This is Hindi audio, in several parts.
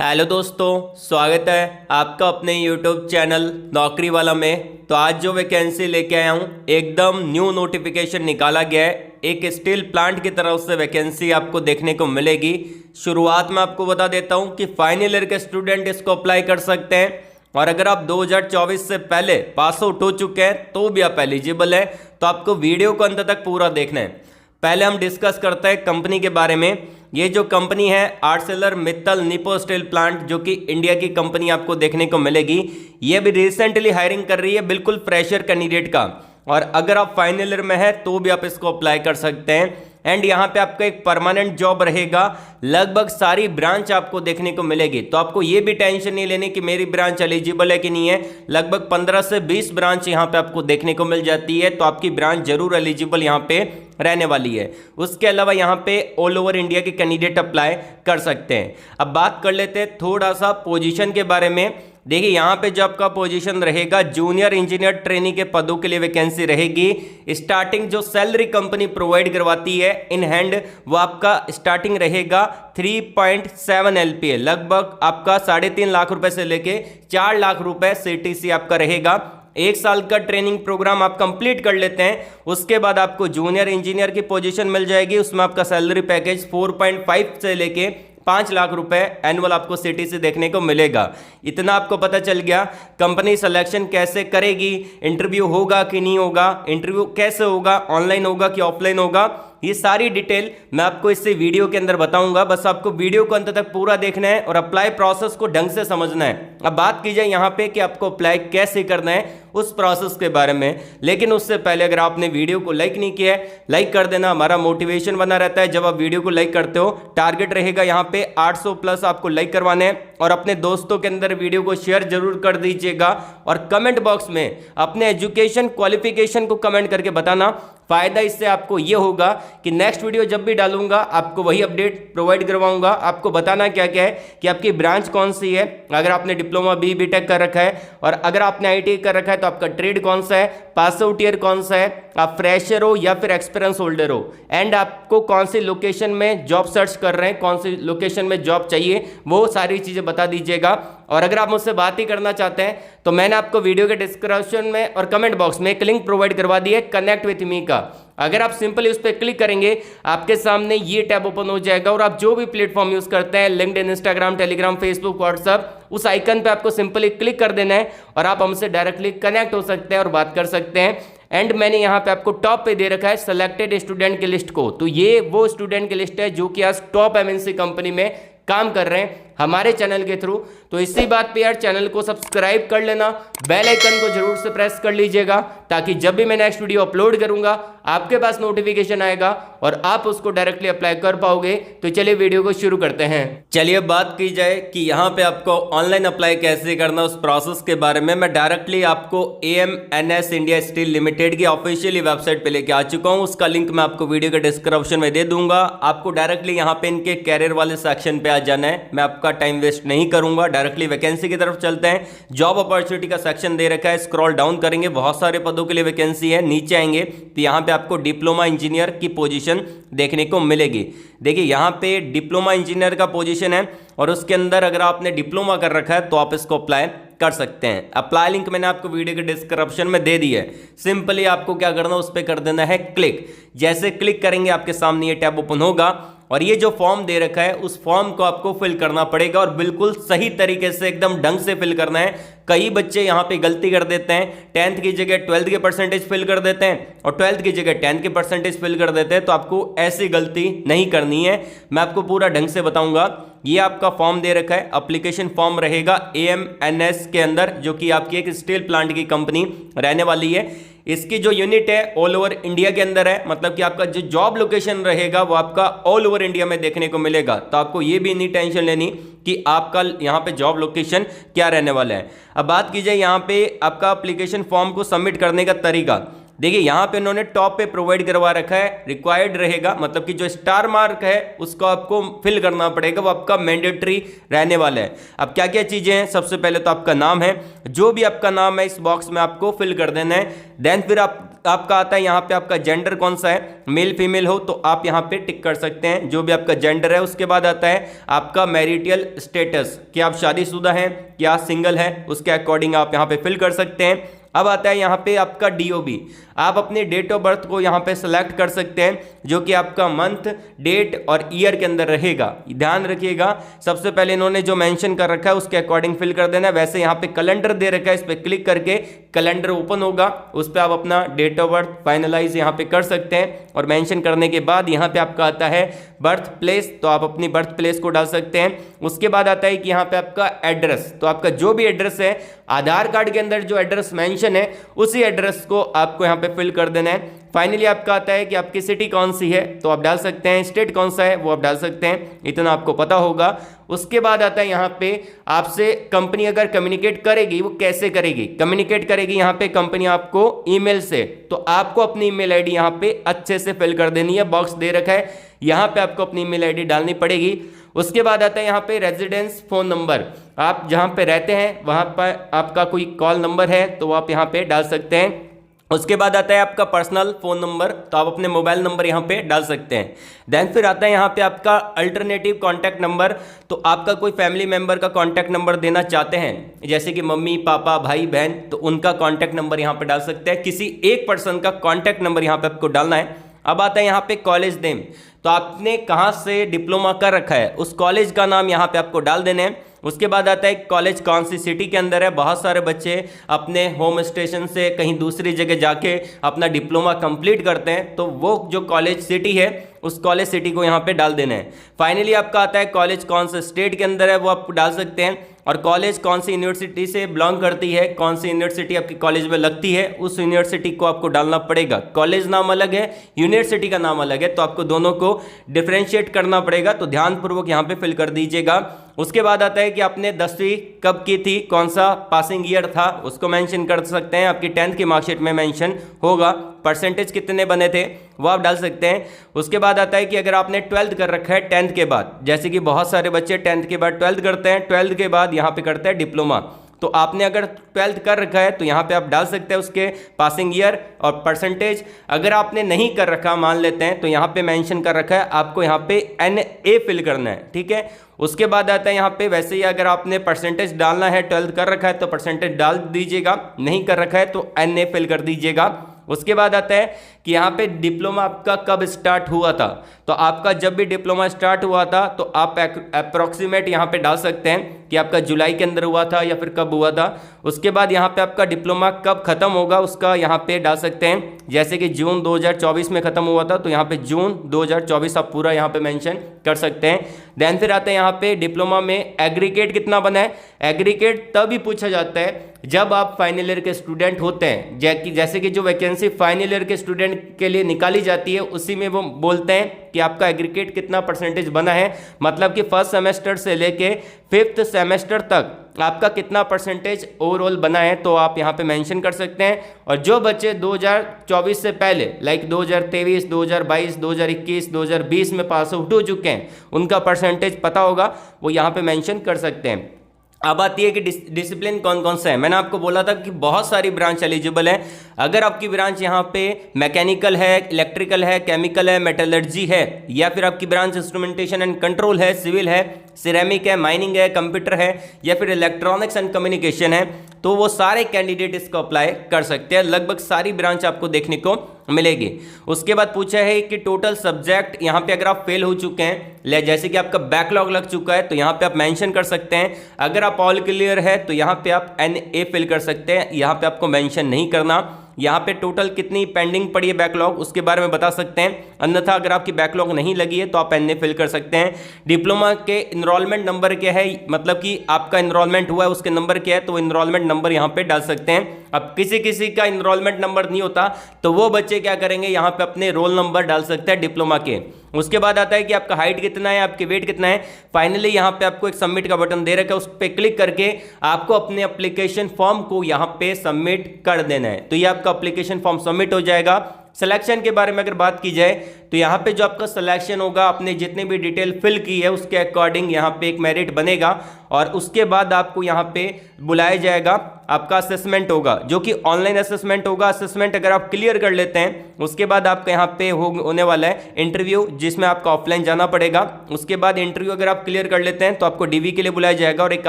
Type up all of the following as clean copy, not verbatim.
हेलो दोस्तों, स्वागत है आपका अपने यूट्यूब चैनल नौकरी वाला में। तो आज जो वैकेंसी लेके आया हूँ एकदम न्यू नोटिफिकेशन निकाला गया है। एक स्टील प्लांट की तरफ से वैकेंसी आपको देखने को मिलेगी। शुरुआत में आपको बता देता हूँ कि फाइनल ईयर के स्टूडेंट इसको अप्लाई कर सकते हैं और अगर आप 2024 से पहले पास आउट हो चुके हैं तो भी आप एलिजिबल हैं। तो आपको वीडियो को अंत तक पूरा देखना है। पहले हम डिस्कस करते हैं कंपनी के बारे में। ये जो कंपनी है Arcelor Mittal Nippon steel plant, जो कि इंडिया की कंपनी आपको देखने को मिलेगी। ये भी रिसेंटली हायरिंग कर रही है बिल्कुल फ्रेशर कैंडिडेट का, और अगर आप फाइनल ईयर में है तो भी आप इसको अप्लाई कर सकते हैं। एंड यहाँ पे आपका एक परमानेंट जॉब रहेगा, लगभग सारी ब्रांच आपको देखने को मिलेगी। तो आपको ये भी टेंशन नहीं लेनी कि मेरी ब्रांच एलिजिबल है कि नहीं है। लगभग 15 से 20 ब्रांच यहाँ पे आपको देखने को मिल जाती है, तो आपकी ब्रांच जरूर एलिजिबल यहाँ पे रहने वाली है। उसके अलावा यहाँ पे ऑल ओवर इंडिया के कैंडिडेट अप्लाई कर सकते हैं। अब बात कर लेते हैं थोड़ा सा पोजीशन के बारे में। देखिए यहाँ पे जो आपका पोजीशन रहेगा जूनियर इंजीनियर ट्रेनी के पदों के लिए वैकेंसी रहेगी। स्टार्टिंग जो सैलरी कंपनी प्रोवाइड करवाती है इन हैंड, वो आपका स्टार्टिंग रहेगा 3.7 LPA, लगभग आपका 3.5 लाख रुपए से लेके 4 लाख रुपए CTC आपका रहेगा। 1 साल का ट्रेनिंग प्रोग्राम आप कंप्लीट कर लेते हैं, उसके बाद आपको जूनियर इंजीनियर की पोजीशन मिल जाएगी। उसमें आपका सैलरी पैकेज 4.5 से लेके 5 लाख रुपए एनुअल आपको CTC देखने को मिलेगा। इतना आपको पता चल गया। कंपनी सिलेक्शन कैसे करेगी, इंटरव्यू होगा कि नहीं होगा, इंटरव्यू कैसे होगा, ऑनलाइन होगा कि ऑफलाइन होगा, ये सारी डिटेल मैं आपको इससे वीडियो के अंदर बताऊंगा। बस आपको वीडियो को अंत तक पूरा देखना है और अप्लाई प्रोसेस को ढंग से समझना है। अब बात की जाए यहाँ पे कि आपको अप्लाई कैसे करना है उस प्रोसेस के बारे में, लेकिन उससे पहले अगर आपने वीडियो को लाइक नहीं किया है, लाइक कर देना। हमारा मोटिवेशन बना रहता है जब आप वीडियो को लाइक करते हो। टारगेट रहेगा यहाँ पे 800 प्लस आपको लाइक करवाने हैं, और अपने दोस्तों के अंदर वीडियो को शेयर जरूर कर दीजिएगा। और कमेंट बॉक्स में अपने एजुकेशन क्वालिफिकेशन को कमेंट करके बताना। फायदा इससे आपको ये होगा कि नेक्स्ट वीडियो जब भी डालूंगा आपको वही अपडेट प्रोवाइड करवाऊंगा। आपको बताना क्या क्या है कि आपकी ब्रांच कौन सी है, अगर आपने डिप्लोमा BTech कर रखा है, और अगर आपने ITI कर रखा है तो आपका ट्रेड कौन सा है, पास आउट ईयर कौन सा है, आप फ्रेशर हो या फिर एक्सपीरियंस होल्डर हो, एंड आपको कौन सी लोकेशन में जॉब सर्च कर रहे हैं, कौन सी लोकेशन में जॉब चाहिए, वो सारी चीज़ें बता दीजिएगा। और अगर आप मुझसे बात ही करना चाहते हैं तो मैंने आपको वीडियो के डिस्क्रिप्शन में और कमेंट बॉक्स में एक लिंक प्रोवाइड करवा दी है कनेक्ट विथ मी का। अगर आप सिंपली उस पर क्लिक करेंगे आपके सामने ये टैब ओपन हो जाएगा, और आप जो भी प्लेटफॉर्म यूज करते हैं, LinkedIn, Instagram, Telegram, Facebook, WhatsApp, उस आइकन पे आपको सिंपली क्लिक कर देना है और आप हमसे डायरेक्टली कनेक्ट हो सकते हैं और बात कर सकते हैं। एंड मैंने यहाँ पे आपको टॉप पे दे रखा है सिलेक्टेड स्टूडेंट की लिस्ट को। तो ये वो स्टूडेंट की लिस्ट है जो कि आज टॉप MNC कंपनी में काम कर रहे हैं हमारे चैनल के थ्रू। तो इसी बात पे यार चैनल को सब्सक्राइब कर लेना, बेल आइकन को जरूर से प्रेस कर लीजिएगा, ताकि जब भी मैं नेक्स्ट वीडियो अपलोड करूंगा आपके पास नोटिफिकेशन आएगा और आप उसको डायरेक्टली अप्लाई कर पाओगे। तो चलिए वीडियो को शुरू करते हैं। चलिए बात की जाए कि यहाँ पे आपको ऑनलाइन अप्लाई कैसे करना, उस प्रोसेस के बारे में मैं डायरेक्टली आपको AMNS इंडिया स्टील लिमिटेड की ऑफिशियली वेबसाइट पे लेके आ चुका हूँ। उसका लिंक मैं आपको वीडियो के डिस्क्रिप्शन में दे दूंगा। आपको डायरेक्टली यहाँ पे इनके कैरियर वाले सेक्शन पे आ जाना है। मैं आपका टाइम वेस्ट नहीं करूंगा, डायरेक्टली वैकेंसी की तरफ चलते हैं। जॉब अपॉर्चुनिटी का सेक्शन दे रखा है, स्क्रॉल डाउन करेंगे, बहुत सारे पदों के लिए वैकेंसी है। नीचे आएंगे तो यहाँ पे आपको डिप्लोमा इंजीनियर की पोजीशन देखने को मिलेगी। देखिए यहाँ पे डिप्लोमा इंजीनियर का पोजीशन है, और उसके अंदर अगर आपने डिप्लोमा कर रखा है तो आप इसको अप्लाई कर सकते हैं। अप्लाई लिंक मैंने आपको वीडियो के डिस्क्रिप्शन में दे दी है। सिंपली आपको क्या करना है, उस पर कर देना है क्लिक। जैसे क्लिक करेंगे आपके सामने ये टैब ओपन होगा, और ये जो फॉर्म दे रखा है उस फॉर्म को आपको फिल करना पड़ेगा, और बिल्कुल सही तरीके से एकदम ढंग से फिल करना है। कई बच्चे यहाँ पे गलती कर देते हैं, 10th की जगह 12th के परसेंटेज फिल कर देते हैं और 12th की जगह 10th के परसेंटेज फिल कर देते हैं। तो आपको ऐसी गलती नहीं करनी है, मैं आपको पूरा ढंग से बताऊंगा। ये आपका फॉर्म दे रखा है, एप्लीकेशन फॉर्म रहेगा AMNS के अंदर, जो कि आपकी एक स्टील प्लांट की कंपनी रहने वाली है। इसकी जो यूनिट है ऑल ओवर इंडिया के अंदर है, मतलब कि आपका जो जॉब लोकेशन रहेगा वो आपका ऑल ओवर इंडिया में देखने को मिलेगा। तो आपको ये भी नहीं टेंशन लेनी कि आपका यहाँ पे जॉब लोकेशन क्या रहने वाला है। अब बात की जाए यहाँ पे आपका एप्लीकेशन फॉर्म को सबमिट करने का तरीका। देखिए यहाँ पे इन्होंने टॉप पे प्रोवाइड करवा रखा है, रिक्वायर्ड रहेगा, मतलब कि जो स्टार मार्क है उसको आपको फिल करना पड़ेगा, वो आपका मैंडेटरी रहने वाला है। अब क्या क्या चीजें हैं, सबसे पहले तो आपका नाम है, जो भी आपका नाम है इस बॉक्स में आपको फिल कर देना है। देन फिर आप आपका आता है यहाँ पे आपका जेंडर कौन सा है, मेल फीमेल हो तो आप यहाँ पे टिक कर सकते हैं जो भी आपका जेंडर है। उसके बाद आता है आपका मैरिटल स्टेटस, कि आप शादीशुदा हैं या सिंगल है, उसके अकॉर्डिंग आप यहाँ पे फिल कर सकते हैं। अब आता है यहाँ पे आपका डीओबी, आप अपने डेट ऑफ बर्थ को यहाँ पे सेलेक्ट कर सकते हैं जो कि आपका मंथ, डेट और ईयर के अंदर रहेगा। ध्यान रखिएगा, सबसे पहले इन्होंने जो मेंशन कर रखा है उसके अकॉर्डिंग फिल कर देना है। वैसे यहाँ पे कैलेंडर दे रखा है, इस पर क्लिक करके कैलेंडर ओपन होगा, उस पर आप अपना डेट ऑफ बर्थ फाइनलाइज यहाँ पे कर सकते हैं। और मेंशन करने के बाद यहाँ पे आपका आता है बर्थ प्लेस, तो आप अपनी बर्थ प्लेस को डाल सकते हैं। उसके बाद आता है कि यहाँ पे आपका एड्रेस, तो आपका जो भी एड्रेस है, आधार कार्ड के अंदर जो एड्रेस मेंशन है उसी एड्रेस को आपको यहाँ पे फिल कर देना है। फाइनली आपका आता है कि आपकी सिटी कौन सी है तो आप डाल सकते हैं, स्टेट कौन सा है वो आप डाल सकते हैं, इतना आपको पता होगा। उसके बाद आता है यहाँ पे आपसे कंपनी अगर कम्युनिकेट करेगी, वो कैसे करेगी, कम्युनिकेट करेगी यहाँ पे कंपनी आपको ईमेल से, तो आपको अपनी ईमेल आईडी यहाँ पे अच्छे से फिल कर देनी है। बॉक्स दे रखा है, यहाँ पे आपको अपनी ईमेल आईडी डालनी पड़ेगी। उसके बाद आता है यहाँ पे रेजिडेंस फोन नंबर, आप जहाँ पे रहते हैं वहाँ पर आपका कोई कॉल नंबर है तो आप यहाँ पे डाल सकते हैं। उसके बाद आता है आपका पर्सनल फ़ोन नंबर, तो आप अपने मोबाइल नंबर यहाँ पे डाल सकते हैं। देन फिर आता है यहाँ पे आपका अल्टरनेटिव कॉन्टैक्ट नंबर, तो आपका कोई फैमिली मेंबर का कॉन्टैक्ट नंबर देना चाहते हैं जैसे कि मम्मी पापा भाई बहन, तो उनका कॉन्टैक्ट नंबर यहाँ पे डाल सकते हैं। किसी एक पर्सन का कॉन्टैक्ट नंबर यहाँ पे आपको डालना है। अब आता है यहाँ पे कॉलेज नेम, तो आपने कहाँ से डिप्लोमा कर रखा है उस कॉलेज का नाम यहाँ पे आपको डाल देने हैं। उसके बाद आता है कॉलेज कौन सी सिटी के अंदर है। बहुत सारे बच्चे अपने होम स्टेशन से कहीं दूसरी जगह जाके अपना डिप्लोमा कंप्लीट करते हैं, तो वो जो कॉलेज सिटी है उस कॉलेज सिटी को यहाँ पे डाल देना है। फाइनली आपका आता है कॉलेज कौन से स्टेट के अंदर है वो आप डाल सकते हैं, और कॉलेज कौन सी यूनिवर्सिटी से बिलोंग करती है, कौन सी यूनिवर्सिटी आपकी कॉलेज में लगती है, उस यूनिवर्सिटी को आपको डालना पड़ेगा। कॉलेज नाम अलग है, यूनिवर्सिटी का नाम अलग है, तो आपको दोनों को डिफ्रेंशिएट करना पड़ेगा, तो ध्यानपूर्वक यहाँ पे फिल कर दीजिएगा। उसके बाद आता है कि आपने 10वीं कब की थी, कौन सा पासिंग ईयर था, उसको मेंशन कर सकते हैं। आपकी 10th की मार्कशीट में मेंशन होगा। परसेंटेज कितने बने थे वो आप डाल सकते हैं। उसके बाद आता है कि अगर आपने 12th कर रखा है 10th के बाद, जैसे कि बहुत सारे बच्चे 10th के बाद 12th करते हैं, 12th के बाद यहाँ पे करते हैं डिप्लोमा, तो आपने अगर 12th कर रखा है तो यहाँ पे आप डाल सकते हैं उसके पासिंग ईयर और परसेंटेज। अगर आपने नहीं कर रखा मान लेते हैं तो यहाँ पे मेंशन कर रखा है, आपको यहाँ पे NA फिल करना है, ठीक है। उसके बाद आता है यहाँ पे वैसे ही अगर आपने परसेंटेज डालना है, 12th कर रखा है तो परसेंटेज डाल दीजिएगा, नहीं कर रखा है तो NA फिल कर दीजिएगा। उसके बाद आता है कि यहाँ पे डिप्लोमा आपका कब स्टार्ट हुआ था, तो आपका जब भी डिप्लोमा स्टार्ट हुआ था तो आप अप्रॉक्सीमेट यहाँ पे डाल सकते हैं कि आपका जुलाई के अंदर हुआ था या फिर कब हुआ था। उसके बाद यहाँ पे आपका डिप्लोमा कब खत्म होगा उसका यहाँ पे डाल सकते हैं, जैसे कि जून 2024 में खत्म हुआ था तो यहाँ पे जून 2024 आप पूरा यहाँ पे मेंशन कर सकते हैं। देन फिर आता है यहाँ पे डिप्लोमा में एग्रीगेट कितना बना है। एग्रीगेट तभी पूछा जाता है जब आप फाइनल ईयर के स्टूडेंट होते हैं, जैसे कि जो वैकेंसी फाइनल ईयर के स्टूडेंट के लिए निकाली जाती है उसी में वो बोलते हैं कि आपका एग्रीगेट कितना परसेंटेज बना है, मतलब कि फर्स्ट सेमेस्टर से लेके 5th सेमेस्टर तक आपका कितना परसेंटेज ओवरऑल बना है, तो आप यहाँ पे मेंशन कर सकते हैं। और जो बच्चे 2024 से पहले लाइक 2023, 2022, 2021, 2020 में पास आउट हो चुके हैं, उनका परसेंटेज पता होगा, वो यहाँ पे मेंशन कर सकते हैं। अब आती है कि डिसिप्लिन कौन कौन सा है। मैंने आपको बोला था कि बहुत सारी ब्रांच एलिजिबल है। अगर आपकी ब्रांच यहाँ पे मैकेनिकल है, इलेक्ट्रिकल है, केमिकल है, मेटलर्जी है, या फिर आपकी ब्रांच इंस्ट्रूमेंटेशन एंड कंट्रोल है, सिविल है, सिरेमिक है, माइनिंग है, कंप्यूटर है, या फिर इलेक्ट्रॉनिक्स एंड कम्युनिकेशन है, तो वो सारे कैंडिडेट इसको अप्लाई कर सकते हैं। लगभग सारी ब्रांच आपको देखने को मिलेगी। उसके बाद पूछा है कि टोटल सब्जेक्ट, यहाँ पे अगर आप फेल हो चुके हैं, जैसे कि आपका बैकलॉग लग चुका है, तो यहाँ पे आप मेंशन कर सकते हैं। अगर आप ऑल क्लियर है तो यहाँ पे आप NA फिल कर सकते हैं, यहाँ पे आपको मेंशन नहीं करना। यहाँ पे टोटल कितनी पेंडिंग पड़ी है बैकलॉग उसके बारे में बता सकते हैं, अन्यथा अगर आपकी बैकलॉग नहीं लगी है तो आप NA फिल कर सकते हैं। डिप्लोमा के इनरोलमेंट नंबर क्या है, मतलब कि आपका इनरोलमेंट हुआ है उसके नंबर क्या है, तो इनरोलमेंट नंबर यहाँ पे डाल सकते हैं। अब किसी किसी का इनरोलमेंट नंबर नहीं होता तो वो बच्चे क्या करेंगे, यहाँ पे अपने रोल नंबर डाल सकते हैं डिप्लोमा के। उसके बाद आता है कि आपका हाइट कितना है, आपके वेट कितना है। फाइनली यहाँ पे आपको एक सबमिट का बटन दे रखा है, उस पर क्लिक करके आपको अपने एप्लीकेशन फॉर्म को यहाँ पे सबमिट कर देना है। तो ये आपका एप्लीकेशन फॉर्म सबमिट हो जाएगा। सिलेक्शन के बारे में अगर बात की जाए तो यहाँ पे जो आपका सिलेक्शन होगा, आपने जितने भी डिटेल फिल की है उसके अकॉर्डिंग यहाँ पे एक मेरिट बनेगा और उसके बाद आपको यहाँ पे बुलाया जाएगा, आपका असेसमेंट होगा जो कि ऑनलाइन असेसमेंट होगा। असेसमेंट अगर आप क्लियर कर लेते हैं उसके बाद आपका यहाँ पे होने वाला है इंटरव्यू, जिसमें आपको ऑफलाइन जाना पड़ेगा। उसके बाद इंटरव्यू अगर आप क्लियर कर लेते हैं तो आपको डीवी के लिए बुलाया जाएगा और एक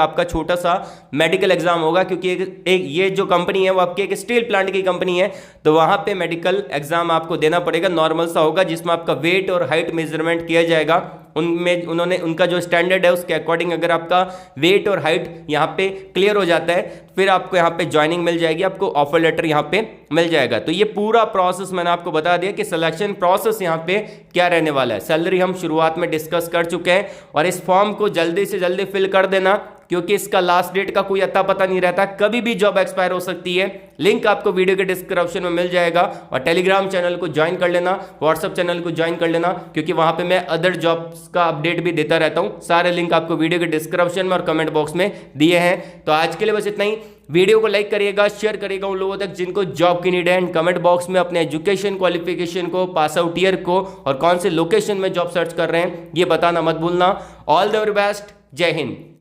आपका छोटा सा मेडिकल एग्जाम होगा, क्योंकि एक ये जो कंपनी है वो आपकी एक स्टील प्लांट की कंपनी है, तो वहां पे मेडिकल एग्जाम आपको देना पड़ेगा। नॉर्मल सा होगा जिसमें आपका वेट और हाइट मेजरमेंट किया जाएगा। उनमें उन्होंने उनका जो स्टैंडर्ड है उसके अकॉर्डिंग अगर आपका वेट और हाइट यहाँ पे क्लियर हो जाता है फिर आपको यहाँ पे ज्वाइनिंग मिल जाएगी, आपको ऑफर लेटर यहाँ पे मिल जाएगा। तो ये पूरा प्रोसेस मैंने आपको बता दिया कि सिलेक्शन प्रोसेस यहाँ पे क्या रहने वाला है। सैलरी हम शुरुआत में डिस्कस कर चुके हैं और इस फॉर्म को जल्दी से जल्दी फिल कर देना, क्योंकि इसका लास्ट डेट का कोई अता पता नहीं रहता, कभी भी जॉब एक्सपायर हो सकती है। लिंक आपको वीडियो के डिस्क्रिप्शन में मिल जाएगा और टेलीग्राम चैनल को ज्वाइन कर लेना, व्हाट्सएप चैनल को ज्वाइन कर लेना, क्योंकि वहां पे मैं अदर जॉब्स का अपडेट भी देता रहता हूं। सारे लिंक आपको वीडियो के डिस्क्रिप्शन में और कमेंट बॉक्स में दिए हैं। तो आज के लिए बस इतना ही। वीडियो को लाइक करिएगा, शेयर करिएगा उन लोगों तक जिनको जॉब की नीड है, एंड कमेंट बॉक्स में अपने एजुकेशन क्वालिफिकेशन को, पास आउट ईयर को और कौन से लोकेशन में जॉब सर्च कर रहे हैं ये बताना मत भूलना। ऑल द वेरी बेस्ट, जय हिंद।